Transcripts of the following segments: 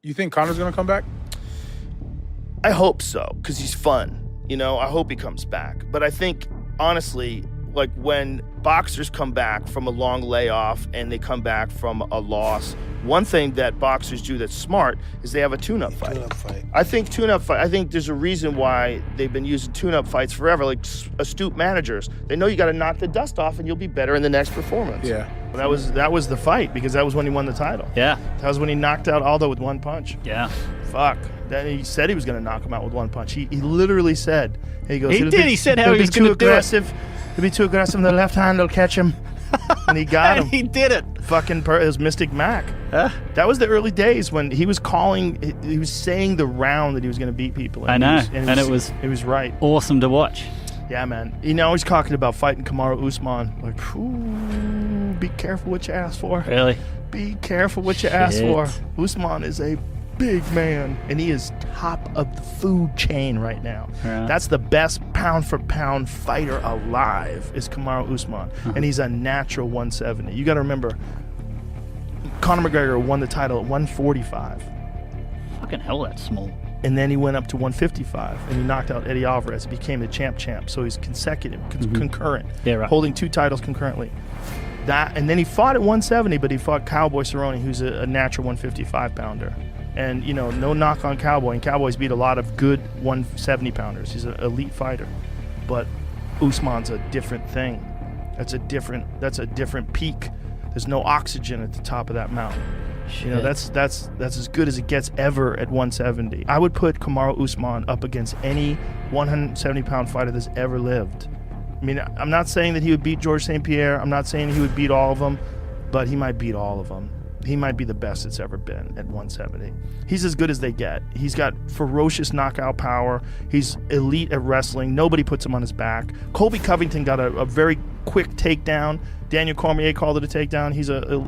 You think Conor's going to come back? I hope so, because he's fun. You know, I hope he comes back. But I think, honestly, like when boxers come back from a long layoff and they come back from a loss, one thing that boxers do that's smart is they have a tune-up fight. I think there's a reason why they've been using tune-up fights forever, like astute managers. They know you got to knock the dust off and you'll be better in the next performance. Yeah. That was the fight, because that was when he won the title. Yeah. That was when he knocked out Aldo with one punch. Yeah. Fuck. Then he said he was going to knock him out with one punch. He literally said, he goes, He said how he was going to do it. It'll be too aggressive. The left hand will catch him. And he got him. He did it. Fucking it was Mystic Mac. That was the early days when he was saying the round that he was going to beat people. I know. It was right. Awesome to watch. Yeah, man. You know, he's talking about fighting Kamaru Usman. Like, ooh, be careful what you ask for. Really? Be careful what you ask for. Usman is a big man, and he is top of the food chain right now. Yeah. That's the best pound-for-pound fighter alive is Kamaru Usman, and he's a natural 170. You got to remember, Conor McGregor won the title at 145. Fucking hell, that's small. And then he went up to 155, and he knocked out Eddie Alvarez. He became the champ. So he's consecutive, concurrent, holding two titles concurrently. And then he fought at 170, but he fought Cowboy Cerrone, who's a natural 155-pounder. And, you know, no knock on Cowboy. And Cowboy's beat a lot of good 170-pounders. He's an elite fighter. But Usman's a different thing. That's a different peak. There's no oxygen at the top of that mountain. Shit. You know, that's as good as it gets ever at 170. I would put Kamaru Usman up against any 170-pound fighter that's ever lived. I mean, I'm not saying that he would beat Georges St. Pierre. I'm not saying he would beat all of them, but he might beat all of them. He might be the best that's ever been at 170. He's as good as they get. He's got ferocious knockout power. He's elite at wrestling. Nobody puts him on his back. Colby Covington got a very quick takedown. Daniel Cormier called it a takedown. He's a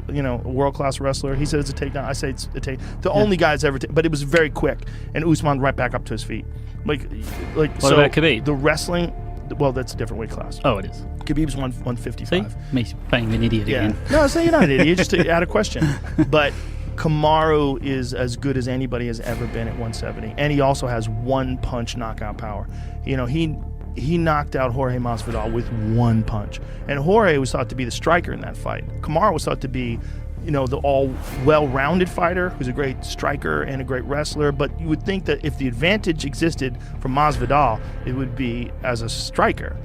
world-class wrestler. He said it's a takedown. I say it's a take. The only guys ever, but it was very quick. And Usman right back up to his feet. What about Khabib? The wrestling. Well, that's a different weight class. Oh, it is. Khabib's 155. See? Me being an idiot again. No, you're not an idiot. Just to add a question. But Kamaru is as good as anybody has ever been at 170. And he also has one-punch knockout power. You know, he knocked out Jorge Masvidal with one punch. And Jorge was thought to be the striker in that fight. Kamaru was thought to be, you know, the all well-rounded fighter who's a great striker and a great wrestler. But you would think that if the advantage existed for Masvidal, it would be as a striker.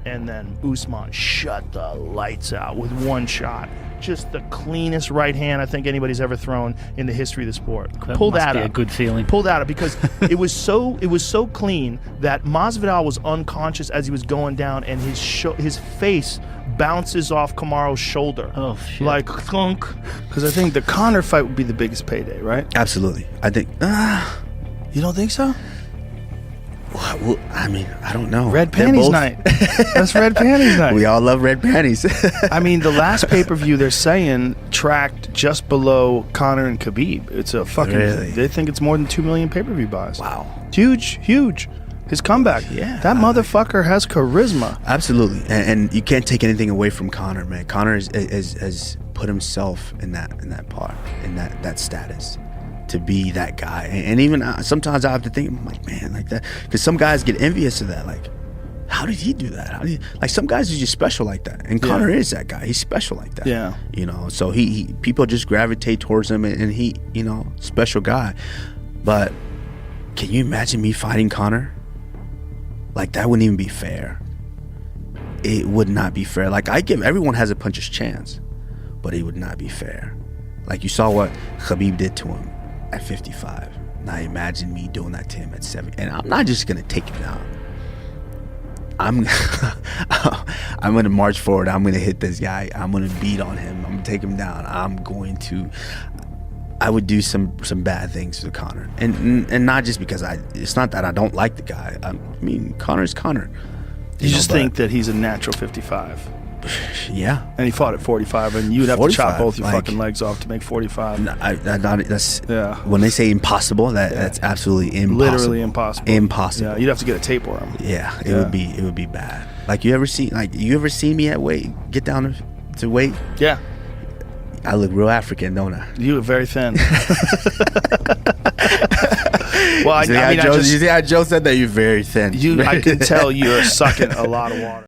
And then Usman shut the lights out with one shot. Just the cleanest right hand I think anybody's ever thrown in the history of the sport. Pull that up. A good feeling. Pull that up because it was so clean that Masvidal was unconscious as he was going down, and his face bounces off Kamaru's shoulder. Oh shit! Like thunk. Because I think the Conor fight would be the biggest payday, right? Absolutely. I think. You don't think so? Well, I mean, I don't know. Red panties night. That's red panties night. We all love red panties. I mean, the last pay-per-view they're saying tracked just below Conor and Khabib. It's a fucking. Really? They think it's more than 2 million pay-per-view buys. Wow. Huge. His comeback. Yeah. That motherfucker has charisma. Absolutely, and you can't take anything away from Conor, man. Conor has put himself in that part, in that status, to be that guy. And even sometimes I have to think, I'm like, man, like that, because some guys get envious of that. Like, how did he do that? Like some guys are just special like that, and Conor is that guy. He's special like that. Yeah. You know, so he people just gravitate towards him, and he, you know, special guy. But can you imagine me fighting Conor? Like, that wouldn't even be fair. It would not be fair. Like, everyone has a puncher's chance, but it would not be fair. Like, you saw what Khabib did to him at 55. Now imagine me doing that to him at 70. And I'm not just gonna take him down. I'm gonna march forward. I'm gonna hit this guy. I'm gonna beat on him. I'm gonna take him down. I would do some bad things to Conor, and not just because it's not that I don't like the guy. I mean, Conor's Conor. You just think that he's a natural 55. Yeah. And he fought at 45, and you'd have to chop 45, both your like, fucking legs off to make 45. When they say impossible, that's absolutely impossible. Literally impossible. Impossible. Yeah, you'd have to get a tapeworm. Yeah, it would be bad. Like, you ever seen me at weight, get down to weight? Yeah. I look real African, don't I? You look very thin. Well, I mean, you see how Joe said that you're very thin. I can tell you're sucking a lot of water.